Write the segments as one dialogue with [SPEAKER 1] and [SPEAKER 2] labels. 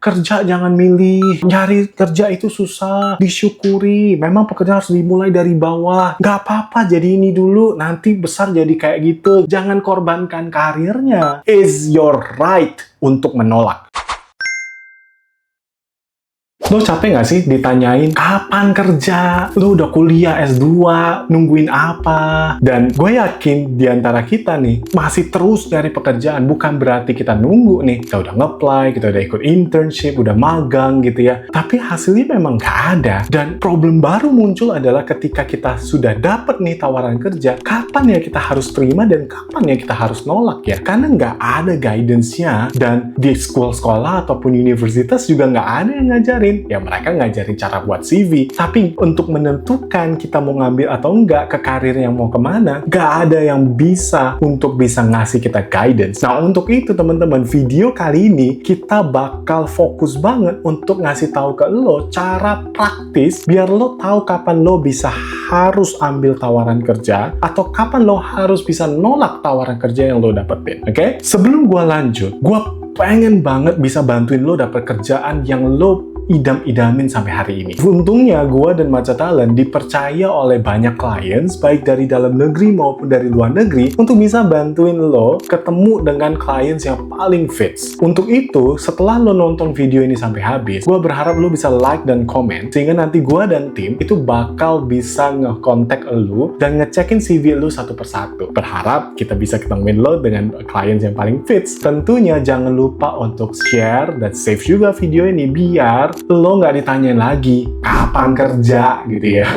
[SPEAKER 1] Kerja jangan milih, nyari kerja itu susah, disyukuri. Memang pekerjaan harus dimulai dari bawah. Gak apa-apa jadi ini dulu, nanti besar jadi kayak gitu. Jangan korbankan karirnya. Is your right untuk menolak. Lo capek gak sih ditanyain, kapan kerja? Lo udah kuliah S2, nungguin apa? Dan gue yakin diantara kita nih, masih terus nyari pekerjaan. Bukan berarti kita nunggu nih. Kita udah nge-apply, kita udah ikut internship, udah magang gitu ya. Tapi hasilnya memang gak ada. Dan problem baru muncul adalah ketika kita sudah dapet nih tawaran kerja, kapan ya kita harus terima dan kapan ya kita harus nolak ya? Karena gak ada guidance-nya. Dan di sekolah ataupun universitas juga gak ada yang ngajarin. Ya mereka ngajarin cara buat CV, tapi untuk menentukan kita mau ngambil atau enggak ke karir yang mau kemana, gak ada yang bisa ngasih kita guidance. Nah untuk itu teman-teman, video kali ini kita bakal fokus banget untuk ngasih tahu ke lo cara praktis biar lo tahu kapan lo bisa harus ambil tawaran kerja atau kapan lo harus bisa nolak tawaran kerja yang lo dapetin. Oke? Sebelum gua lanjut, gua pengen banget bisa bantuin lo dapet kerjaan yang lo idam-idamin sampai hari ini. Untungnya, gue dan Maca Talent dipercaya oleh banyak clients, baik dari dalam negeri maupun dari luar negeri, untuk bisa bantuin lo ketemu dengan clients yang paling fits. Untuk itu, setelah lo nonton video ini sampai habis, gue berharap lo bisa like dan komen, sehingga nanti gue dan tim itu bakal bisa nge-contact lo dan ngecekin CV lo satu persatu. Berharap kita bisa ketemuin lo dengan clients yang paling fits. Tentunya jangan lupa untuk share dan save juga video ini biar lo nggak ditanyain lagi kapan kerja gitu ya.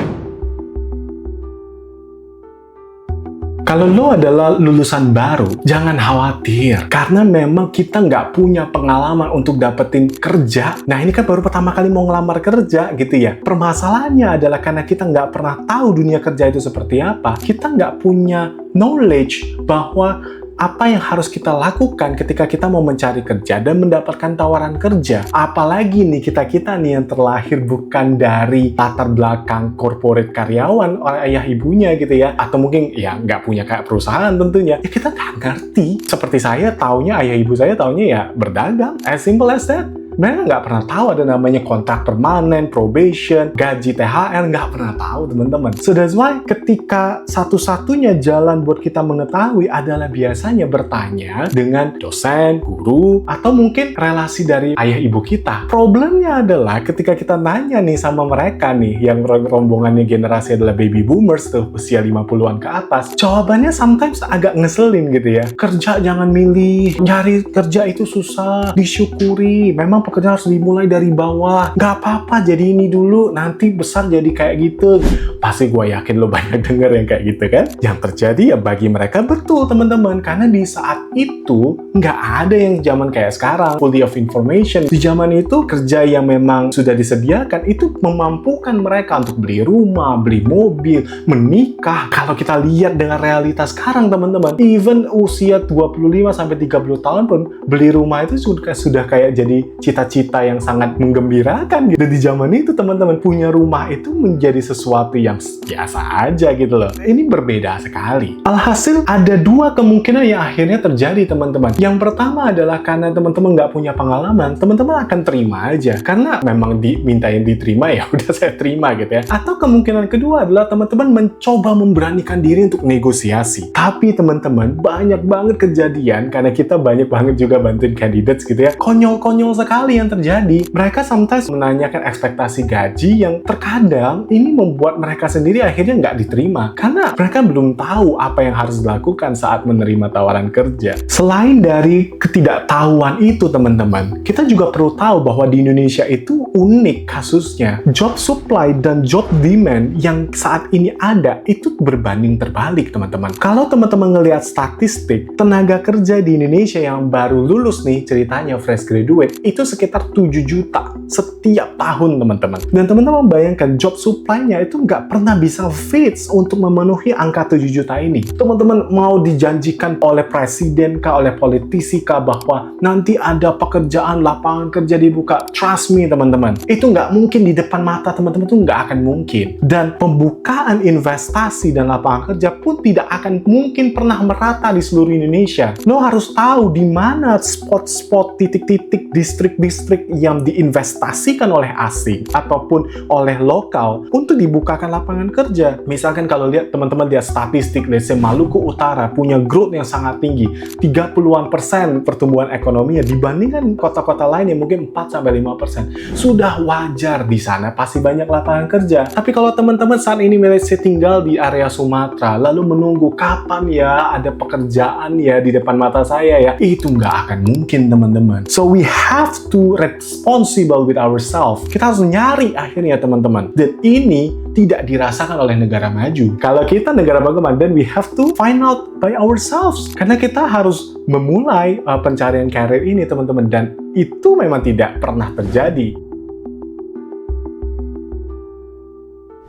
[SPEAKER 1] Kalau lo adalah lulusan baru, jangan khawatir. Karena memang kita nggak punya pengalaman untuk dapetin kerja. Nah ini kan baru pertama kali mau ngelamar kerja gitu ya. Permasalahannya adalah karena kita nggak pernah tahu dunia kerja itu seperti apa. Kita nggak punya knowledge bahwa apa yang harus kita lakukan ketika kita mau mencari kerja dan mendapatkan tawaran kerja. Apalagi nih kita-kita nih yang terlahir bukan dari latar belakang corporate karyawan oleh ayah ibunya gitu ya. Atau mungkin ya nggak punya kayak perusahaan tentunya. Ya kita nggak ngerti. Seperti saya taunya, ayah ibu saya taunya ya berdagang. As simple as that. Mereka nggak pernah tahu ada namanya kontrak permanen, probation, gaji THR, nggak pernah tahu teman-teman. So that's why ketika satu-satunya jalan buat kita mengetahui adalah biasanya bertanya dengan dosen, guru, atau mungkin relasi dari ayah ibu kita. Problemnya adalah ketika kita nanya nih sama mereka nih, yang rombongannya generasi adalah baby boomers tuh, usia 50-an ke atas, jawabannya sometimes agak ngeselin gitu ya. Kerja jangan milih, nyari kerja itu susah, disyukuri, memang pekerjaan harus dimulai dari bawah. Gak apa-apa jadi ini dulu, nanti besar jadi kayak gitu. Pasti gue yakin lo banyak denger yang kayak gitu kan. Yang terjadi ya bagi mereka betul teman-teman. Karena di saat itu nggak ada yang zaman kayak sekarang, fully of information. Di zaman itu kerja yang memang sudah disediakan itu memampukan mereka untuk beli rumah, beli mobil, menikah. Kalau kita lihat dengan realitas sekarang teman-teman, even usia 25-30 tahun pun beli rumah itu sudah kayak jadi cita-cita yang sangat menggembirakan gitu. Di zaman itu teman-teman, punya rumah itu menjadi sesuatu yang biasa aja gitu loh. Ini berbeda sekali. Alhasil ada dua kemungkinan yang akhirnya terjadi teman-teman. Yang pertama adalah karena teman-teman nggak punya pengalaman, teman-teman akan terima aja. Karena memang diminta yang diterima ya udah saya terima gitu ya. Atau kemungkinan kedua adalah teman-teman mencoba memberanikan diri untuk negosiasi. Tapi teman-teman, banyak banget kejadian karena kita banyak banget juga bantuin candidates gitu ya. Konyol-konyol sekali yang terjadi. Mereka sometimes menanyakan ekspektasi gaji yang terkadang ini membuat mereka sendiri akhirnya nggak diterima. Karena mereka belum tahu apa yang harus dilakukan saat menerima tawaran kerja. Selain dari ketidaktahuan itu teman-teman, kita juga perlu tahu bahwa di Indonesia itu unik kasusnya. Job supply dan job demand yang saat ini ada itu berbanding terbalik teman-teman. Kalau teman-teman ngelihat statistik, tenaga kerja di Indonesia yang baru lulus nih ceritanya fresh graduate itu sekitar 7 juta setiap tahun teman-teman. Dan teman-teman bayangkan job supply-nya itu nggak pernah bisa fits untuk memenuhi angka 7 juta ini. Teman-teman mau dijanjikan oleh presiden kah, oleh politisi kah bahwa nanti ada pekerjaan, lapangan kerja dibuka. Trust me teman-teman, teman-teman. Itu nggak mungkin di depan mata teman-teman, itu nggak akan mungkin. Dan pembukaan investasi dan lapangan kerja pun tidak akan mungkin pernah merata di seluruh Indonesia. Lo harus tahu di mana spot-spot, titik-titik, distrik-distrik yang diinvestasikan oleh asing ataupun oleh lokal untuk dibukakan lapangan kerja. Misalkan kalau lihat teman-teman lihat statistik, let's say Maluku Utara punya growth yang sangat tinggi, 30-an% pertumbuhan ekonominya dibandingkan kota-kota lain yang mungkin 4-5%. Sudah wajar di sana pasti banyak lapangan kerja. Tapi kalau teman-teman saat ini let's say tinggal di area Sumatera, lalu menunggu kapan ya ada pekerjaan ya di depan mata saya ya, itu nggak akan mungkin teman-teman. So we have to responsible with ourselves. Kita harus nyari akhirnya teman-teman. Dan ini tidak dirasakan oleh negara maju. Kalau kita negara berkembang, then we have to find out by ourselves. Karena kita harus memulai pencarian karir ini teman-teman. Dan itu memang tidak pernah terjadi.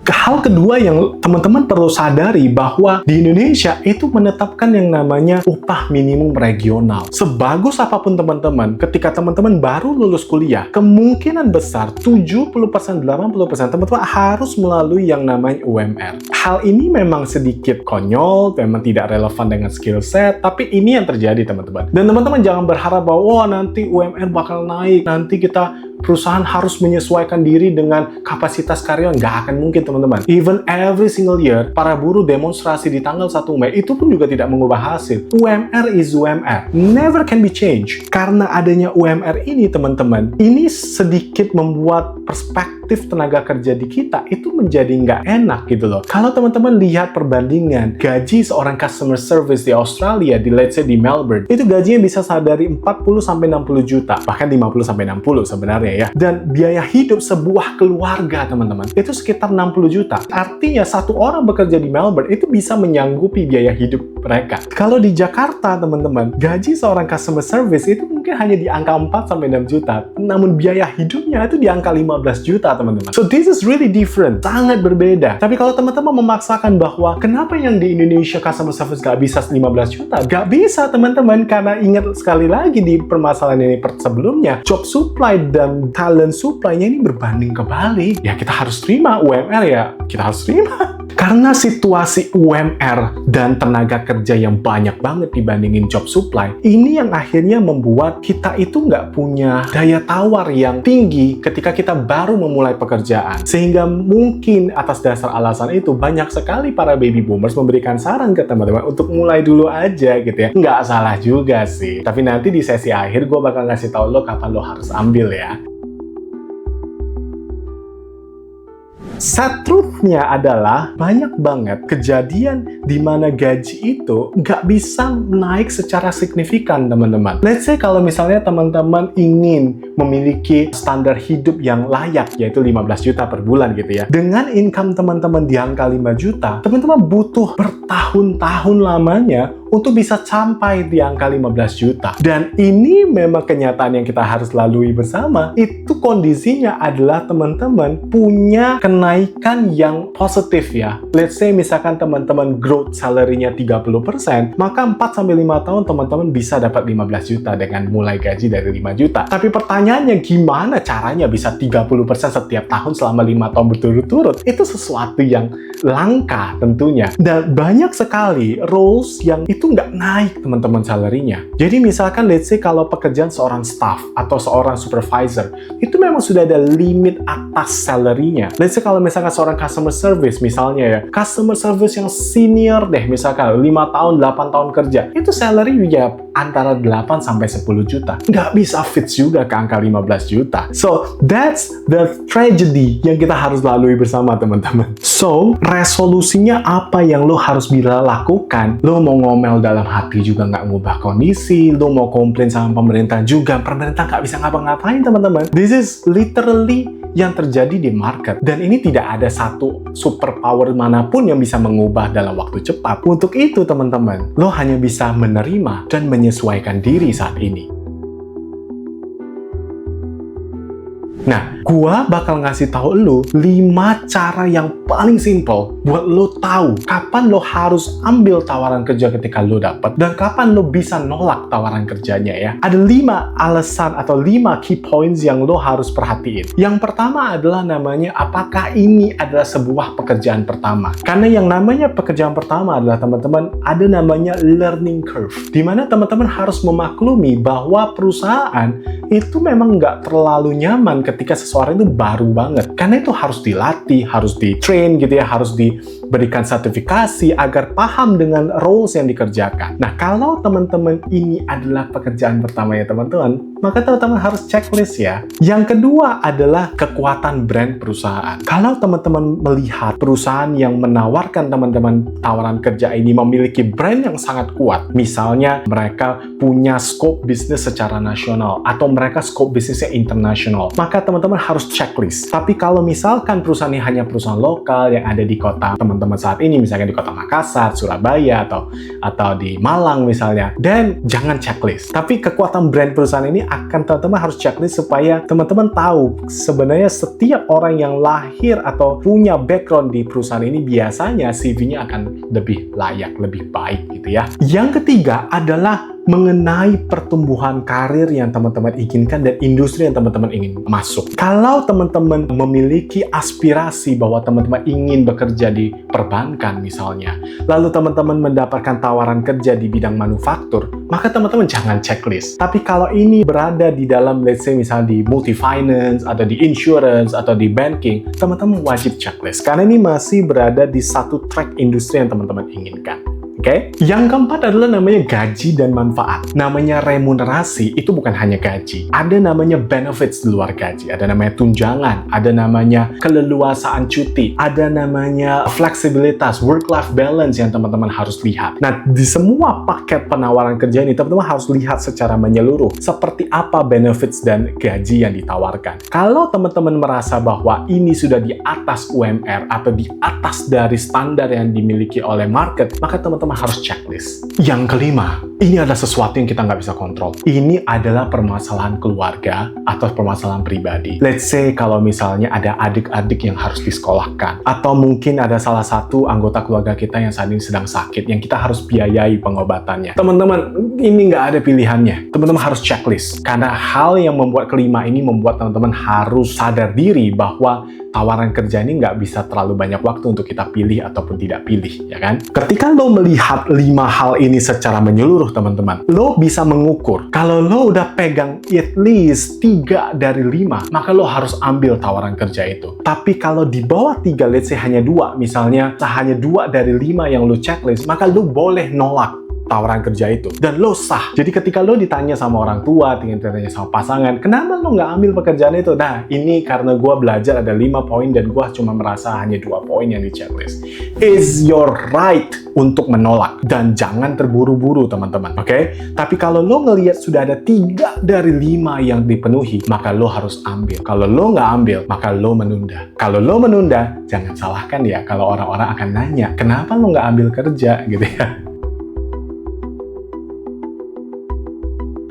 [SPEAKER 1] Hal kedua yang teman-teman perlu sadari bahwa di Indonesia itu menetapkan yang namanya upah minimum regional. Sebagus apapun teman-teman, ketika teman-teman baru lulus kuliah, kemungkinan besar 70%, 80% teman-teman harus melalui yang namanya UMR. Hal ini memang sedikit konyol, memang tidak relevan dengan skill set, tapi ini yang terjadi teman-teman. Dan teman-teman jangan berharap bahwa nanti UMR bakal naik, nanti perusahaan harus menyesuaikan diri dengan kapasitas karyawan. Nggak akan mungkin teman-teman. Even every single year, para buruh demonstrasi di tanggal 1 Mei, itu pun juga tidak mengubah hasil. UMR is UMR. Never can be changed. Karena adanya UMR ini teman-teman, ini sedikit membuat perspektif tenaga kerja di kita itu menjadi nggak enak gitu loh. Kalau teman-teman lihat perbandingan gaji seorang customer service di Australia, di let's say di Melbourne, itu gajinya bisa dari 40-60 juta, bahkan 50-60 sebenarnya ya. Dan biaya hidup sebuah keluarga teman-teman, itu sekitar 60 juta. Artinya satu orang bekerja di Melbourne itu bisa menyanggupi biaya hidup mereka. Kalau di Jakarta teman-teman, gaji seorang customer service itu mungkin hanya di angka 4-6 juta. Namun biaya hidupnya itu di angka 15 juta teman-teman. So this is really different. Sangat berbeda. Tapi kalau teman-teman memaksakan bahwa kenapa yang di Indonesia customer service gak bisa 15 juta? Gak bisa teman-teman. Karena ingat sekali lagi di permasalahan ini sebelumnya, job supply dan talent supply-nya ini berbanding kebalik. Ya kita harus terima UMR ya. Kita harus terima. Karena situasi UMR dan tenaga kerja yang banyak banget dibandingin job supply, ini yang akhirnya membuat kita itu nggak punya daya tawar yang tinggi ketika kita baru memulai pekerjaan. Sehingga mungkin atas dasar alasan itu, banyak sekali para baby boomers memberikan saran ke teman-teman untuk mulai dulu aja gitu ya. Nggak salah juga sih. Tapi nanti di sesi akhir gue bakal ngasih tahu lo kapan lo harus ambil ya. Sad truth-nya adalah banyak banget kejadian di mana gaji itu nggak bisa naik secara signifikan, teman-teman. Let's say kalau misalnya teman-teman ingin memiliki standar hidup yang layak, yaitu 15 juta per bulan gitu ya. Dengan income teman-teman di angka 5 juta, teman-teman butuh bertahun-tahun lamanya untuk bisa sampai di angka 15 juta. Dan ini memang kenyataan yang kita harus lalui bersama. Itu kondisinya adalah teman-teman punya kenaikan yang positif ya. Let's say misalkan teman-teman growth salary-nya 30%, maka 4-5 tahun teman-teman bisa dapat 15 juta dengan mulai gaji dari 5 juta. Tapi pertanyaannya gimana caranya bisa 30% setiap tahun selama 5 tahun berturut-turut? Itu sesuatu yang langka tentunya. Dan banyak sekali roles yang itu nggak naik teman-teman salary-nya. Jadi misalkan let's say kalau pekerjaan seorang staff atau seorang supervisor, itu memang sudah ada limit atas salary-nya. Let's say kalau misalkan seorang customer service misalnya ya, customer service yang senior deh, misalkan 5 tahun, 8 tahun kerja, itu salary ya antara 8-10 juta. Nggak bisa fix juga ke angka 15 juta. So, that's the tragedy yang kita harus lalui bersama teman-teman. So, resolusinya apa yang lo harus bisa lakukan? Lo mau ngomel dalam hati juga nggak ngubah kondisi, lo mau komplain sama pemerintah juga, pemerintah nggak bisa ngapa-ngapain teman-teman. This is literally yang terjadi di market. Dan ini tidak ada satu superpower manapun yang bisa mengubah dalam waktu cepat. Untuk itu teman-teman, lo hanya bisa menerima dan menyesuaikan diri saat ini. Nah, gua bakal ngasih tahu lu 5 cara yang paling simple buat lo tahu kapan lo harus ambil tawaran kerja ketika lo dapet dan kapan lo bisa nolak tawaran kerjanya ya. Ada 5 alasan atau 5 key points yang lo harus perhatiin. Yang pertama adalah namanya apakah ini adalah sebuah pekerjaan pertama. Karena yang namanya pekerjaan pertama adalah teman-teman ada namanya learning curve. Di mana teman-teman harus memaklumi bahwa perusahaan itu memang nggak terlalu nyaman ketika seseorang itu baru banget. Karena itu harus dilatih, harus di-train gitu ya, harus diberikan sertifikasi agar paham dengan roles yang dikerjakan. Nah, kalau teman-teman ini adalah pekerjaan pertama ya teman-teman, maka teman-teman harus checklist ya. Yang kedua adalah kekuatan brand perusahaan. Kalau teman-teman melihat perusahaan yang menawarkan teman-teman tawaran kerja ini memiliki brand yang sangat kuat, misalnya mereka punya scope bisnis secara nasional atau mereka scope bisnisnya internasional, maka teman-teman harus checklist. Tapi kalau misalkan perusahaan ini hanya perusahaan lokal yang ada di kota teman-teman saat ini, misalnya di kota Makassar, Surabaya, atau di Malang misalnya, dan jangan checklist. Tapi kekuatan brand perusahaan ini akan teman-teman harus checklist supaya teman-teman tahu sebenarnya setiap orang yang lahir atau punya background di perusahaan ini biasanya CV-nya akan lebih layak, lebih baik gitu ya. Yang ketiga adalah mengenai pertumbuhan karir yang teman-teman inginkan dan industri yang teman-teman ingin masuk. Kalau teman-teman memiliki aspirasi bahwa teman-teman ingin bekerja di perbankan misalnya, lalu teman-teman mendapatkan tawaran kerja di bidang manufaktur, maka teman-teman jangan checklist. Tapi kalau ini berada di dalam, let's say misalnya di multi-finance, atau di insurance, atau di banking, teman-teman wajib checklist. Karena ini masih berada di satu track industri yang teman-teman inginkan. Oke? Yang keempat adalah namanya gaji dan manfaat. Namanya remunerasi itu bukan hanya gaji. Ada namanya benefits di luar gaji. Ada namanya tunjangan. Ada namanya keleluasaan cuti. Ada namanya fleksibilitas, work-life balance yang teman-teman harus lihat. Nah, di semua paket penawaran kerja ini, teman-teman harus lihat secara menyeluruh. Seperti apa benefits dan gaji yang ditawarkan. Kalau teman-teman merasa bahwa ini sudah di atas UMR atau di atas dari standar yang dimiliki oleh market, maka teman-teman harus checklist. Yang kelima, ini adalah sesuatu yang kita nggak bisa kontrol. Ini adalah permasalahan keluarga atau permasalahan pribadi. Let's say kalau misalnya ada adik-adik yang harus disekolahkan, atau mungkin ada salah satu anggota keluarga kita yang saat ini sedang sakit, yang kita harus biayai pengobatannya. Teman-teman, ini nggak ada pilihannya. Teman-teman harus checklist. Karena hal yang membuat kelima ini membuat teman-teman harus sadar diri bahwa tawaran kerja ini nggak bisa terlalu banyak waktu untuk kita pilih ataupun tidak pilih, ya kan? Ketika lo melihat 5 hal ini secara menyeluruh, teman-teman, lo bisa mengukur. Kalau lo udah pegang at least 3 dari 5, maka lo harus ambil tawaran kerja itu. Tapi kalau di bawah 3, let's say hanya 2, misalnya hanya 2 dari 5 yang lo checklist, maka lo boleh nolak tawaran kerja itu. Dan lo sah. Jadi ketika lo ditanya sama orang tua, ditanya sama pasangan, kenapa lo nggak ambil pekerjaan itu? Nah, ini karena gue belajar ada 5 poin dan gue cuma merasa hanya 2 poin yang di checklist. Is your right untuk menolak. Dan jangan terburu-buru, teman-teman. Oke? Tapi kalau lo ngelihat sudah ada 3 dari 5 yang dipenuhi, maka lo harus ambil. Kalau lo nggak ambil, maka lo menunda. Kalau lo menunda, jangan salahkan ya kalau orang-orang akan nanya, kenapa lo nggak ambil kerja? Gitu ya.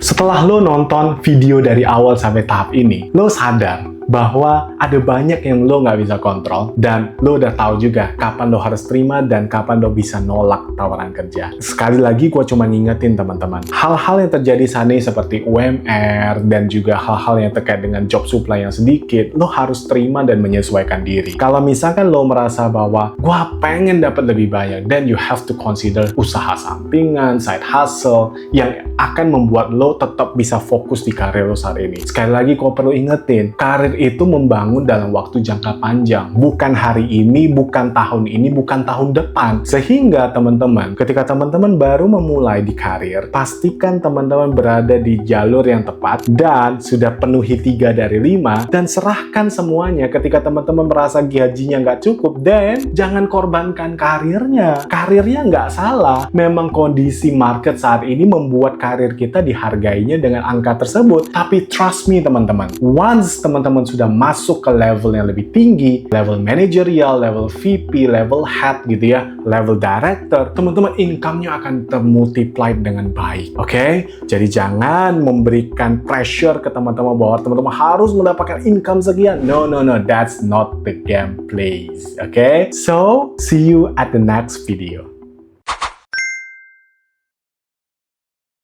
[SPEAKER 1] Setelah lo nonton video dari awal sampai tahap ini, lo sadar bahwa ada banyak yang lo nggak bisa kontrol dan lo udah tahu juga kapan lo harus terima dan kapan lo bisa nolak tawaran kerja. Sekali lagi gue cuma ngingetin teman-teman, hal-hal yang terjadi saat ini seperti UMR dan juga hal-hal yang terkait dengan job supply yang sedikit, lo harus terima dan menyesuaikan diri. Kalau misalkan lo merasa bahwa gue pengen dapat lebih banyak, then you have to consider usaha sampingan, side hustle yang akan membuat lo tetap bisa fokus di karir lo saat ini. Sekali lagi gue perlu ingetin, karir itu membangun dalam waktu jangka panjang, bukan hari ini, bukan tahun ini, bukan tahun depan. Sehingga teman-teman, ketika teman-teman baru memulai di karir, pastikan teman-teman berada di jalur yang tepat dan sudah penuhi 3 dari 5 dan serahkan semuanya. Ketika teman-teman merasa gajinya nggak cukup, dan jangan korbankan karirnya. Karirnya nggak salah, memang kondisi market saat ini membuat karir kita dihargainya dengan angka tersebut. Tapi trust me teman-teman, once teman-teman teman-teman sudah masuk ke level yang lebih tinggi, level manajerial, level VP, level head gitu ya, level director, teman-teman income-nya akan termultiply dengan baik. Oke? Jadi jangan memberikan pressure ke teman-teman bahwa teman-teman harus mendapatkan income sekian. No, that's not the game, please. Okay? So, see you at the next video.